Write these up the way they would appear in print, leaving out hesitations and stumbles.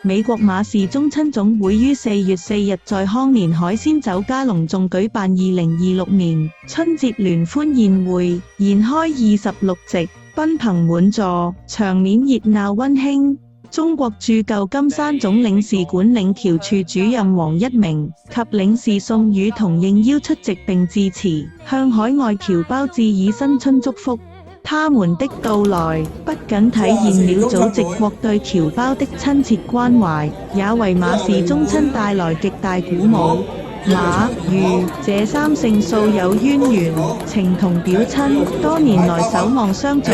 美國馬氏宗親總會於4月4日在康年海鮮酒家隆重舉辦2026年春節聯歡宴會，筵開26席，賓朋滿座，場面熱鬧溫馨。中國駐舊金山總領事館領僑處主任黃一鳴及領事宋宇同應邀出席並致辭，向海外僑胞致以新春祝福。他們的到來不僅體現了祖籍國對僑胞的親切關懷，也為馬氏宗親帶來極大鼓舞。馬、俞這三姓素有淵源，情同表親，多年來守望相助。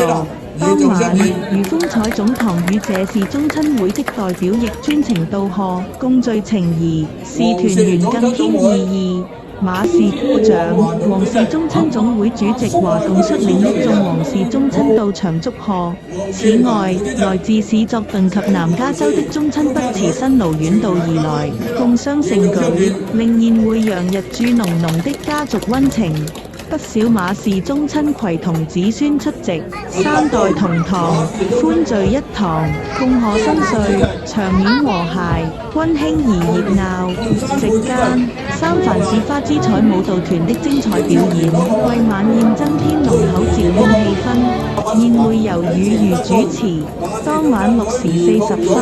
當晚，俞風采總堂與這氏宗親會的代表亦專程到賀，共聚情誼，使團圓更添意義。馬氏姑丈、黃氏宗親總會主席華棟率領一眾黃氏宗親到場祝賀。此外，來自史作頓及南加州的宗親不辭辛勞遠道而來，共襄盛舉，令宴會洋溢著濃濃的家族溫情。不少馬氏宗親攜同子孫出席，三代同堂，歡聚一堂，共賀新歲，場面和諧，溫馨而熱鬧。席間，三藩市花之彩舞蹈團的精彩表演，為晚宴增添濃厚節慶氣氛。宴會由俞主持，當晚6時40分，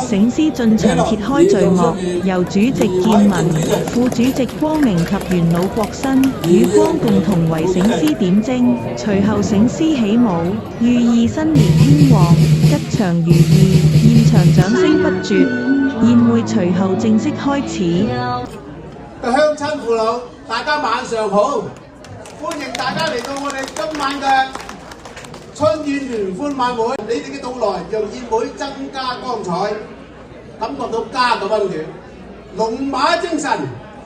醒獅進場揭開序幕，由主席建文、副主席光明及元老國新與光共同為醒獅點睛，隨後醒獅起舞，寓意新年興旺，吉祥如意，現場掌聲不絕。宴會隨後正式開始。鄉親父老，大家晚上好，歡迎大家嚟到我哋今晚嘅春宴聯歡晚會。你哋嘅到來，讓宴會增加光彩，感覺到家嘅溫暖。龍馬精神，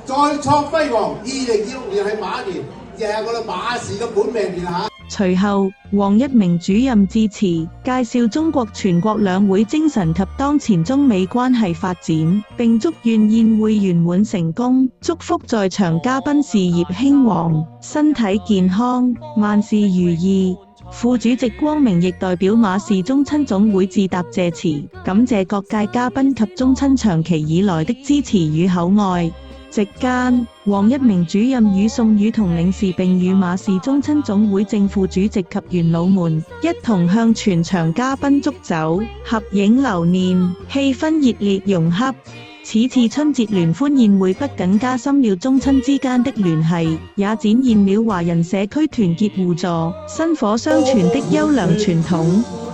再創輝煌。2026年係馬年，亦係我哋馬氏嘅本命年嚇。隨後，黃一鳴主任致辭，介紹中國全國兩會精神及當前中美關係發展，並祝願宴會圓滿成功，祝福在場嘉賓事業興旺，身體健康，萬事如意。副主席光明亦代表馬氏宗親總會致答謝詞，感謝各界嘉賓及宗親長期以來的支持與厚愛。席間，黃一鳴主任與宋宇同領事並與馬氏宗親總會正副主席及元老們一同向全場嘉賓祝酒、合影留念，氣氛熱烈融洽。此次春節聯歡宴會不僅加深了宗親之間的聯繫，也展現了華人社區團結互助、薪火相傳的優良傳統。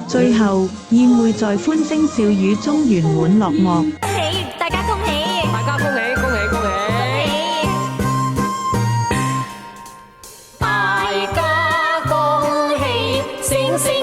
最後，宴會在歡聲笑語中圓滿落幕。恭喜大家，恭喜大家，恭喜恭喜恭喜！大家恭喜，聲聲